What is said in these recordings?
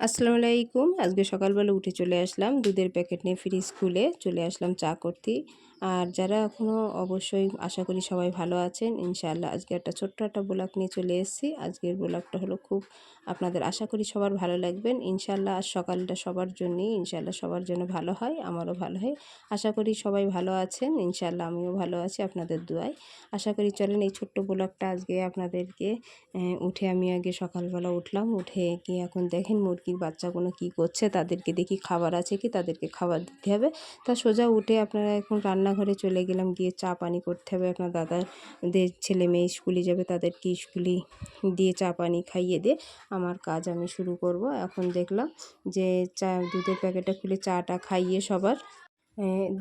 আসসালামু আলাইকুম। আজকে সকালবেলা উঠে চলে আসলাম, দুধের প্যাকেট নিয়ে ফ্রিজ খুলে চলে আসলাম চা করতে। আর যারা এখনও, অবশ্যই আশা করি সবাই ভালো আছেন ইনশাআল্লাহ। আজকে একটা ছোট্ট একটা ব্লগ নিয়ে চলে এসেছি। আজকের ব্লগটা হলো খুব আপনাদের, আশা করি সবার ভালো লাগবেন ইনশাআল্লাহ। আজ সকালটা সবার জন্যই ইনশাআল্লাহ, সবার জন্য ভালো হয়, আমারও ভালো হয়। আশা করি সবাই ভালো আছেন ইনশাআল্লাহ, আমিও ভালো আছি আপনাদের দোয়ায়। আশা করি চলেন এই ছোট্ট ব্লগটা আজকে আপনাদেরকে উঠে আমি আগে সকালবেলা উঠলাম, উঠে কি এখন দেখেন মুরগির বাচ্চাগুলো কি করছে, তাদেরকে দেখি খাবার আছে কি, তাদেরকে খাবার দিতে হবে। তা সোজা উঠে আপনারা এখন রান্নাঘরে চলে গেলাম, গিয়ে চা পানি করতে হবে। আপনার দাদাদের ছেলে মেয়ে স্কুলে যাবে, তাদেরকে স্কুলে দিয়ে চা পানি খাইয়ে দিয়ে আমার কাজ আমি শুরু করব। এখন দেখলাম যে দুধের প্যাকেটটা খুলে চাটা খাইয়ে সবার,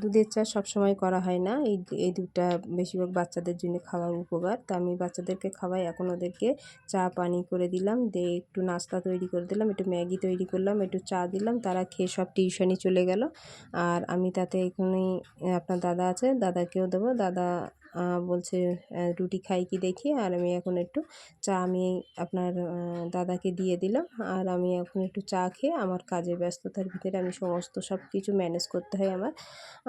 দুধের চা সবসময় করা হয় না, এই দুধটা বেশিরভাগ বাচ্চাদের জন্য খাওয়ার উপকার। তা আমি বাচ্চাদেরকে খাওয়াই। এখন ওদেরকে চা পানি করে দিলাম, দিয়ে একটু নাস্তা তৈরি করে দিলাম, একটু ম্যাগি তৈরি করলাম, একটু চা দিলাম। তারা খেয়ে সব টিউশনে চলে গেল। আর আমি তাতে এখানেই, আপনার দাদা আছে, দাদাকেও দেবো। দাদা বলছে রুটি খাই কি দেখি। আর আমি এখন একটু চা আমি আপনার দাদাকে দিয়ে দিলাম। আর আমি এখন একটু চা খেয়ে আমার কাজের ব্যস্ততার ভিতরে আমি সমস্ত সব কিছু ম্যানেজ করতে হয় আমার।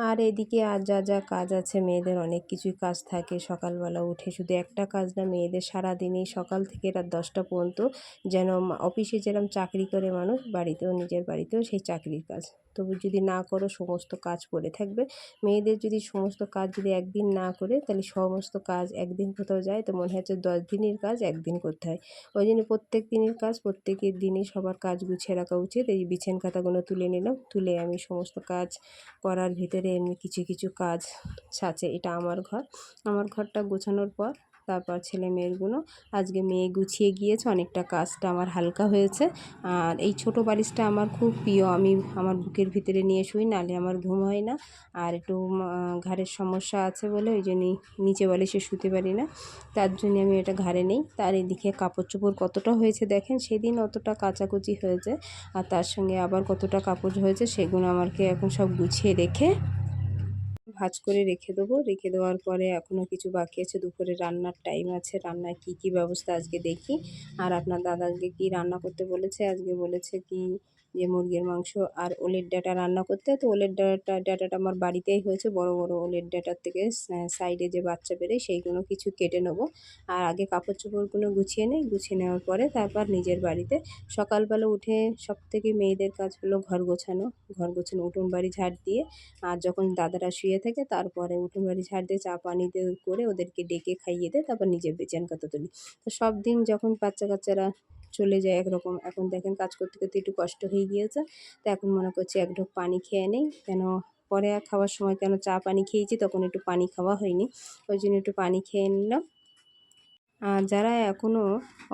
আর এদিকে আর যা যা কাজ আছে, মেয়েদের অনেক কিছুই কাজ থাকে। সকালবেলা উঠে শুধু একটা কাজ না, মেয়েদের সারাদিনই সকাল থেকে রাত 10টা পর্যন্ত, যেন অফিসে যেরকম চাকরি করে মানুষ, বাড়িতেও নিজের বাড়িতেও সেই চাকরির কাজ। তবু যদি না করো সমস্ত কাজ পড়ে থাকবে। মেয়েদের যদি সমস্ত কাজ যদি একদিন না করে, তাহলে সমস্ত কাজ একদিন কোথাও যায় তো মনে হচ্ছে 10 দিনের কাজ একদিন করতে হয়। ওই জন্য প্রত্যেক দিনের কাজ প্রত্যেকের দিনই সবার কাজ গুছিয়ে রাখা উচিত। এই বিছান খাতাগুলো তুলে নিলাম, তুলে আমি সমস্ত কাজ করার ভিতরে এমনি কিছু কিছু কাজ আছে। এটা আমার ঘর, আমার ঘরটা গোছানোর পর তারপর ছেলে মেয়েরগুলো, আজকে মেয়ে গুছিয়ে গিয়েছে, অনেকটা কাজটা আমার হালকা হয়েছে। আর এই ছোট বালিশটা আমার খুব প্রিয়, আমি আমার বুকের ভিতরে নিয়ে শুই, নাহলে আমার ঘুম হয় না। আর একটু ঘাড়ের সমস্যা আছে বলে ওই জন্যই নিচে বালিশে শুতে পারি না, তার জন্য আমি এটা ঘাড়ে নেই। তার এদিকে কাপড় চোপড় কতটা হয়েছে দেখেন, সেদিন অতটা কাচাকুচি হয়েছে, আর তার সঙ্গে আবার কতটা কাপড় হয়েছে, সেগুলো আমাকে এখন সব গুছিয়ে রেখে ভাঁজ করে রেখে দেবো। রেখে দেওয়ার পরে এখনও কিছু বাকি আছে, দুপুরে রান্নার টাইম আছে। রান্নায় কি কি ব্যবস্থা আজকে দেখি। আর আপনার দাদাকে কি রান্না করতে বলেছে, আজকে বলেছে কি যে মুরগির মাংস আর ওলের ডাঁটা রান্না করতে। তো ওলের ডাঁটাটা আমার বাড়িতেই হয়েছে, বড় বড় ওলের ডাঁটার থেকে সাইডে যে বাচ্চা বেরোয় সেইগুলো কিছু কেটে নেবো। আর আগে কাপড় চোপড়গুলো গুছিয়ে নেই, গুছিয়ে নেওয়ার পরে তারপর নিজের বাড়িতে সকালবেলা উঠে সবথেকে মেয়েদের কাজ হলো ঘর গোছানো। উঠোন বাড়ি ঝাড় দিয়ে, আর যখন দাদারা শুয়ে থাকে তারপরে উঠোন বাড়ি ঝাড় দিয়ে চা পানি করে ওদেরকে ডেকে খাইয়ে দেয়, তারপর নিজের বিছান কাতা তুলি। তো সব দিন যখন বাচ্চা কাচ্চারা চলে যায় একরকম, এখন দেখেন কাজ করতে করতে একটু কষ্ট হয়ে গিয়েছে। তো এখন মনে করছি এক ঢোক পানি খেয়ে নেই, কেন পরে খাওয়ার সময় কেন চা পানি খেয়েছি, তখন একটু পানি খাওয়া হয়নি, ওই জন্য একটু পানি খেয়ে নিলাম। আর যারা এখনও,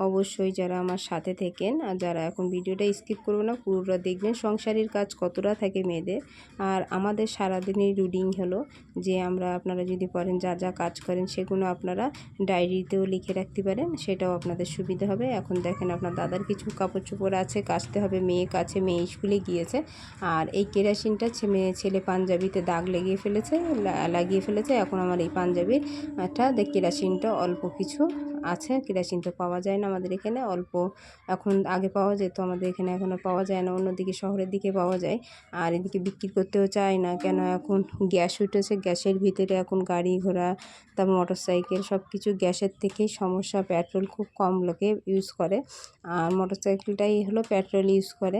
অবশ্যই যারা আমার সাথে থাকেন, আর যারা এখন ভিডিওটা স্কিপ করবো না, পুরোটা দেখবেন সংসারের কাজ কতটা থাকে মেয়েদের। আর আমাদের সারাদিনের রুটিন হলো যে আমরা, আপনারা যদি পারেন যা যা কাজ করেন সেগুলো আপনারা ডায়েরিতেও লিখে রাখতে পারেন, সেটাও আপনাদের সুবিধা হবে। এখন দেখেন আপনার দাদার কিছু কাপড় চোপড় আছে, কাচতে হবে, মেয়ে কাছে, মেয়ে স্কুলে গিয়েছে। আর এই কেরাসিনটা ছেলে পাঞ্জাবিতে দাগ লাগিয়ে ফেলেছে। এখন আমার এই পাঞ্জাবির কেরাসিনটা অল্প কিছু আছে, কেরাসিন তো পাওয়া যায় না আমাদের এখানে, অল্প, এখন আগে পাওয়া যেত, আমাদের এখানে এখনও পাওয়া যায় না, অন্যদিকে শহরের দিকে পাওয়া যায়। আর এদিকে বিক্রি করতেও চায় না, কেন এখন গ্যাস উঠেছে, গ্যাসের ভিতরে এখন গাড়ি ঘোড়া, তারপর মোটর সাইকেল, সব কিছু গ্যাসের থেকেই সমস্যা। পেট্রোল খুব কম লোকে ইউজ করে, আর মোটর সাইকেলটাই হলো পেট্রোল ইউজ করে।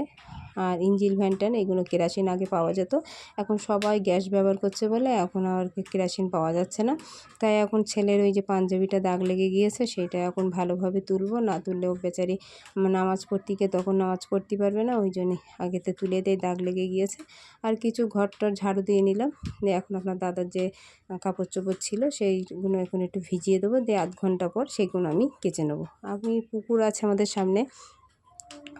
আর ইঞ্জিল ভ্যানটান এগুলো কেরোসিন আগে পাওয়া যেত, এখন সবাই গ্যাস ব্যবহার করছে বলে এখন আর কেরোসিন পাওয়া যাচ্ছে না। তাই এখন ছেলের ওই যে পাঞ্জাবিটা দাগ লেগে গিয়েছে সেটা এখন ভালোভাবে তুলবো, না তুললেও বেচারি নামাজ পড়তে গিয়ে তখন নামাজ পড়তে পারবে না, ওই জন্যে আগেতে তুলে দিয়ে দাগ লেগে গিয়েছে। আর কিছু ঘরটার ঝাড়ু দিয়ে নিলাম, দিয়ে এখন আপনার দাদার যে কাপড় চোপড় ছিল সেইগুলো এখন একটু ভিজিয়ে দেবো, দিয়ে আধ ঘন্টা পর সেগুলো আমি কেচে নেবো। আমি পুকুর আছে আমাদের সামনে,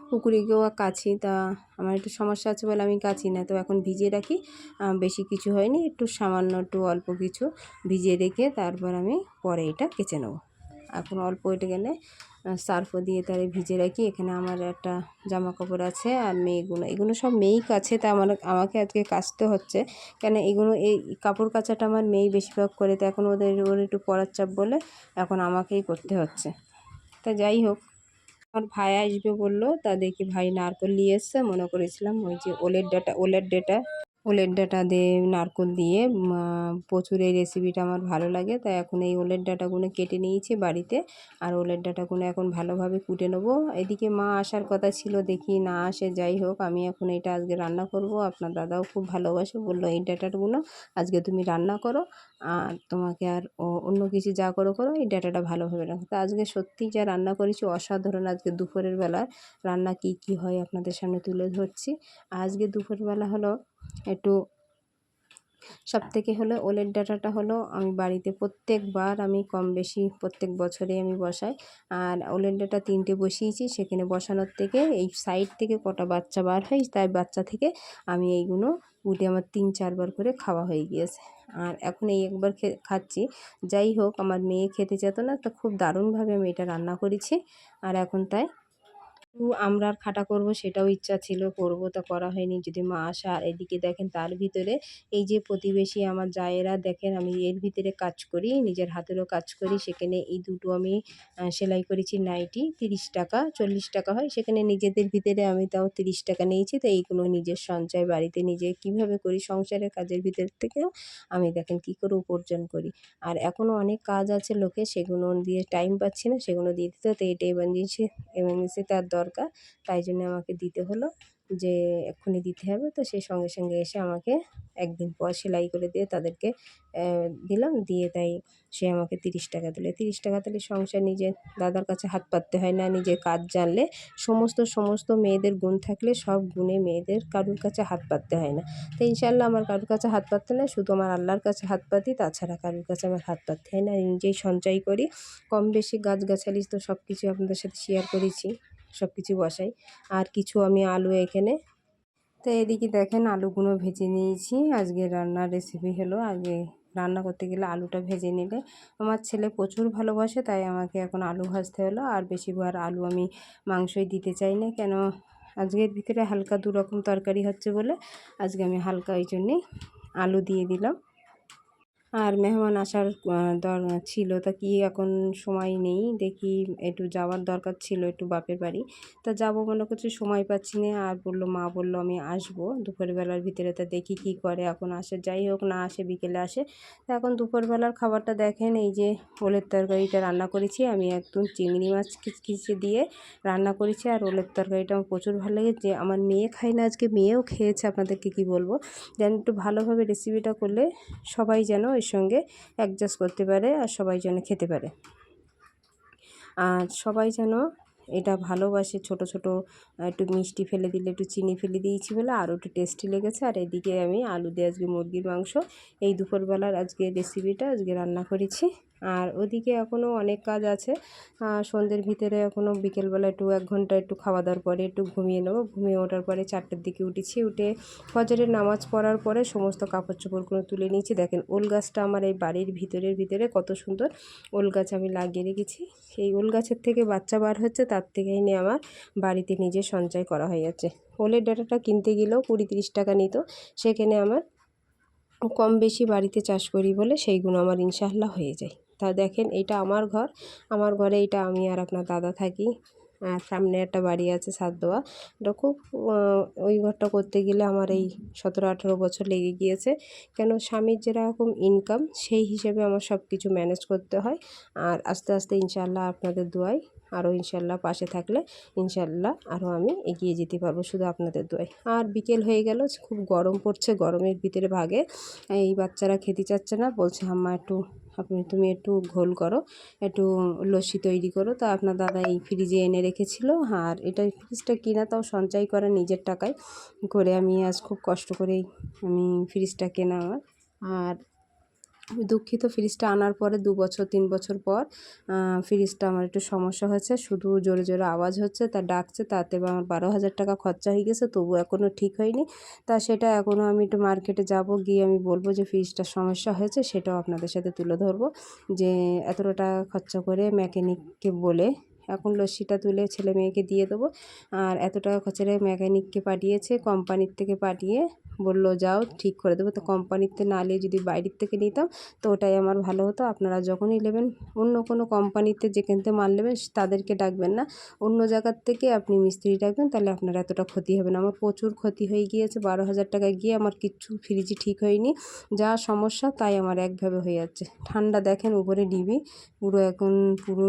পুকুরে গিয়েও কাছি, তা আমার একটু সমস্যা আছে বলে আমি কাছি না, তো এখন ভিজিয়ে রাখি। বেশি কিছু হয়নি, একটু সামান্য একটু অল্প কিছু ভিজিয়ে রেখে তারপর আমি পরে এটা কেচে নেবো। এখন অল্প এটা গেলে সার্ফও দিয়ে তারে ভিজিয়ে রাখি। এখানে আমার একটা জামা কাপড় আছে আর এগুলো সব মেয়েই কাছে, তা আমাকে আজকে কাচতে হচ্ছে, কেন এগুলো এই কাপড় কাচাটা আমার মেয়েই বেশিরভাগ করে, তো এখন ওর একটু পড়ার চাপ বলে এখন আমাকেই করতে হচ্ছে। তা যাই হোক, আমার ভাই আসবে বললো, তা দেখি ভাই নারকেল নিয়ে এসছে, মনে করেছিলাম ওই যে ওলের ডাঁটা দিয়ে নারকেল দিয়ে প্রচুর এই রেসিপিটা আমার ভালো লাগে, তাই এখন এই ওলের ডাঁটাগুলো কেটে নিয়েছি বাড়িতে, আর ওলের ডাঁটাগুলো এখন ভালোভাবে কুটে নেবো। এদিকে মা আসার কথা ছিল, দেখি না আসে, যাই হোক আমি এখন এটা আজকে রান্না করব। আপনার দাদাও খুব ভালোবাসে, বললো এই ডাঁটাগুলো আজকে তুমি রান্না করো, আর তোমাকে আর অন্য কিছু যা করো করো, এই ডাঁটাটা ভালোভাবে রাখো। তো আজকে সত্যিই যা রান্না করেছি অসাধারণ। আজকে দুপুরের বেলা রান্না কি হয় আপনাদের সামনে তুলে ধরছি। আজকে দুপুরবেলা হলো একটু সবথেকে হলো ওলের ডাঁটাটা হলো আমি বাড়িতে প্রত্যেকবার আমি কম বেশি প্রত্যেক বছরে আমি বসাই, আর ওলের ডাঁটা 3টে বসিয়েছি, সেখানে বসানোর থেকে এই সাইড থেকে কটা বাচ্চা বার হয়, তাই বাচ্চা থেকে আমি এইগুলো উঠে আমার 3-4 বার করে খাওয়া হয়ে গিয়েছে। আর এখন এই একবার খাচ্ছি। যাই হোক, আমার মেয়ে খেতে যেত না, তো খুব দারুণভাবে আমি এটা রান্না করেছি। আর এখন তাই আমড়ার খাটা করব সেটাও ইচ্ছা ছিল, করব, তা করা হয়নি, যদি মা আসে। আর এদিকে দেখেন তার ভিতরে এই যে প্রতিবেশী আমার জায়েরা দেখেন আমি এর ভিতরে কাজ করি, নিজের হাতেরও কাজ করি, সেখানে এই দুটো আমি সেলাই করেছি নাইটি, 30 টাকা 40 টাকা হয়, সেখানে নিজেদের ভিতরে আমি তাও 30 টাকা নিয়েছি। তো এইগুলো নিজের সঞ্চয় বাড়িতে নিজে কিভাবে করি, সংসারের কাজের ভিতর থেকেও আমি দেখেন কি করে উপার্জন করি। আর এখনও অনেক কাজ আছে লোকে, সেগুলো দিয়ে টাইম পাচ্ছি না, সেগুলো দিয়ে দিতে, তো এটা এমার্জেন্সি তার দরকার, তাই জন্য আমাকে দিতে হলো, যে এক্ষুনি দিতে হবে। তো সে সঙ্গে সঙ্গে এসে আমাকে একদিন পর সেলাই করে দিয়ে তাদেরকে দিলাম, দিয়ে তাই সে আমাকে 30 টাকা দিলে। 30 টাকা দিলে সংসার নিজের দাদার কাছে হাত পাততে হয় না, নিজের কাজ জানলে সমস্ত মেয়েদের গুণ থাকলে সব গুণে মেয়েদের কারুর কাছে হাত পাততে হয় না। তো ইনশাআল্লাহ আমার কারুর কাছে হাত পাততে না, শুধু আমার আল্লাহর কাছে হাত পাতি, তাছাড়া কারুর কাছে আমার হাত পাততে হয় না। নিজেই সঞ্চয় করি, কম বেশি গাছগাছালি তো সব কিছু আপনাদের সাথে শেয়ার করেছি, সব কিছু বসাই। আর কিছু আমি আলু এখানে, তো এদিকে দেখেন আলুগুলো ভেজে নিয়েছি। আজকে রান্নার রেসিপি হলো, আগে রান্না করতে গেলে আলুটা ভেজে নিলে আমার ছেলে প্রচুর ভালোবাসে, তাই আমাকে এখন আলু ভাজতে হলো। আর বেশিবার আলু আমি মাংসই দিতে চাই না, কেন আজকের ভিতরে হালকা 2 রকম তরকারি হচ্ছে বলে আজকে আমি হালকা ওই জন্যেই আলু দিয়ে দিলাম। আর মেহমান আসার ছিল, তা কি এখন সময় নেই, দেখি একটু যাওয়ার দরকার ছিল একটু বাপের বাড়ি, তা যাবো মনে করছি, সময় পাচ্ছি না। আর মা বললো আমি আসবো দুপুরবেলার ভিতরে, তা দেখি কি করে, এখন আসে, যাই হোক না আসে বিকেলে আসে। তা এখন দুপুরবেলার খাবারটা দেখেন, এই যে ওলের তরকারিটা রান্না করেছি আমি, একদম চিংড়ি মাছ কিচকিচে দিয়ে রান্না করেছি। আর ওলের তরকারিটা আমার প্রচুর ভালো লাগে, যে আমার মেয়ে খায় না, আজকে মেয়েও খেয়েছে, আপনাদেরকে কি বলবো, যেন একটু ভালোভাবে রেসিপিটা করলে সবাই যেন এর সঙ্গে অ্যাডজাস্ট করতে পারে, আর সবাই যেন খেতে পারে, আর সবাই যেন এটা ভালোবাসে। ছোট ছোট একটু মিষ্টি ফেলে দিলে, একটু চিনি ফেলে দিয়েছি বলে আরও একটু টেস্টি লেগেছে। আর এদিকে আমি আলু দিয়ে আজকে মুরগির মাংস, এই দুপুরবেলার আজকে রেসিপিটা আজকে রান্না করেছি। আর ওদিকে এখনও অনেক কাজ আছে, সন্ধ্যের ভিতরে এখনও বিকেলবেলা একটু 1 ঘন্টা একটু খাওয়া দাওয়ার পরে একটু ঘুমিয়ে নেবো। ঘুমিয়ে ওঠার পরে 4টের দিকে উঠেছি, উঠে ফজরের নামাজ পড়ার পরে সমস্ত কাপড় চোপড়গুলো তুলে নিয়েছি। দেখেন ওল গাছটা আমার এই বাড়ির ভিতরে কত সুন্দর ওল গাছ আমি লাগিয়ে রেখেছি। সেই ওল গাছের থেকে বাচ্চা বার হচ্ছে, তার থেকেই নিয়ে আমার বাড়িতে নিজে সঞ্চয় করা হয়ে যাচ্ছে। ওলের ডাঁটাটা কিনতে গেলেও 20-30 টাকা নিত, সেখানে আমার কম বেশি বাড়িতে চাষ করি বলে সেইগুলো আমার ইনশাআল্লাহ হয়ে যায়। তা দেখেন এটা আমার ঘর, আমার ঘরে এটা আমি আর আপনার দাদা থাকি। আর সামনে একটা বাড়ি আছে ছাদ দেওয়া, ওটা খুব ওই ঘরটা করতে গেলে আমার এই 17-18 বছর লেগে গিয়েছে, কেন স্বামীর যেরকম ইনকাম সেই হিসেবে আমার সব কিছু ম্যানেজ করতে হয়। আর আস্তে আস্তে ইনশাআল্লাহ আপনাদের দোয়ায় আরও ইনশাল্লাহ পাশে থাকলে ইনশাল্লাহ আরও আমি এগিয়ে যেতে পারবো, শুধু আপনাদের দোয়ায়। আর বিকেল হয়ে গেল, খুব গরম পড়ছে, গরমের ভিতরে ভাগে এই বাচ্চারা খেতে চাচ্ছে না, বলছে আম্মা একটু তুমি একটু ঘোল করো, একটু লস্যি তৈরি করো। তা আপনার দাদা এই ফ্রিজে এনে রেখেছিল, আর এটা ফ্রিজটা কিনা তাও সঞ্চয় করা নিজের টাকায় করে আমি আজ খুব কষ্ট করেই আমি ফ্রিজটা কেনা আমার। আর দুঃখিত, ফ্রিজটা আনার পরে 2 বছর 3 বছর পর ফ্রিজটা আমার একটু সমস্যা হয়েছে, শুধু জোরে জোরে আওয়াজ হচ্ছে, তা ডাকছে, তাতে আমার 12,000 টাকা খরচা হয়ে গেছে, তবু এখনও ঠিক হয়নি। তা সেটা এখনও আমি একটু মার্কেটে যাব, গিয়ে আমি বলবো যে ফ্রিজটার সমস্যা হয়েছে, সেটাও আপনাদের সাথে তুলে ধরবো যে এতটা টাকা খরচা করে মেকানিককে বলে এখন লস্যিটা তুলে ছেলে মেয়েকে দিয়ে দেবো। আর এত টাকা খরচা মেকানিককে পাঠিয়েছে, কোম্পানির থেকে পাঠিয়ে বললো যাও ঠিক করে দেবো। তো কোম্পানিতে না নিয়ে যদি বাইরের থেকে নিতাম তো ওটাই আমার ভালো হতো। আপনারা যখনই নেবেন অন্য কোনো কোম্পানিতে যেখান থেকে মাল নেবেন তাদেরকে ডাকবেন না, অন্য জায়গার থেকে আপনি মিস্ত্রি ডাকবেন, তাহলে আপনার এতটা ক্ষতি হবে না। আমার প্রচুর ক্ষতি হয়ে গিয়েছে, 12,000 টাকা গিয়ে আমার কিচ্ছু ফ্রিজই ঠিক হয়নি, যা সমস্যা তাই আমার একভাবে হয়ে যাচ্ছে। ঠান্ডা দেখেন উপরে ডিবি, পুরো এখন পুরো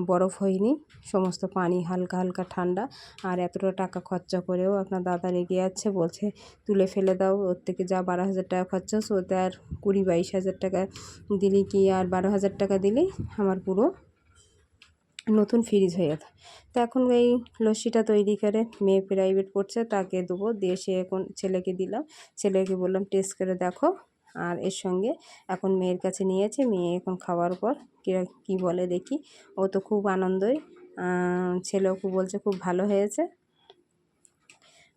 বরফ হয়নি, সমস্ত পানি হালকা হালকা ঠান্ডা। আর এতটা টাকা খরচা করেও আপনার দাদা রেগে যাচ্ছে, বলছে তুলে ফেলে দাও, ওর থেকে যা 12,000 টাকা খরচা হচ্ছে ওতে আর 20-22,000 টাকা দিলেই কি, আর 12,000 টাকা দিলেই আমার পুরো নতুন ফ্রিজ হয়ে যেত। তো এখন এই লস্যিটা তৈরি করে মেয়ে প্রাইভেট পড়ছে, তাকে দেবো, দিয়ে সে এখন ছেলেকে দিলাম, ছেলেকে বললাম টেস্ট করে দেখো। আর এর সঙ্গে এখন মেয়ের কাছে নিয়েছি, মেয়ে এখন খাওয়ার পর কী বলে দেখি। ও তো খুব আনন্দই, ছেলেও খুব বলছে খুব ভালো হয়েছে।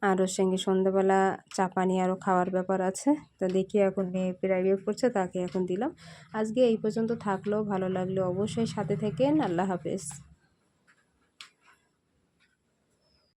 আর ওর সঙ্গে সন্ধ্যাবেলা চা পানি আরও খাওয়ার ব্যাপার আছে, তা দেখি এখন মেয়ে প্রাইভেট পড়ছে, তাকে এখন দিলাম। আজকে এই পর্যন্ত থাকলেও, ভালো লাগলে অবশ্যই সাথে থেকেন। আল্লাহ হাফেজ।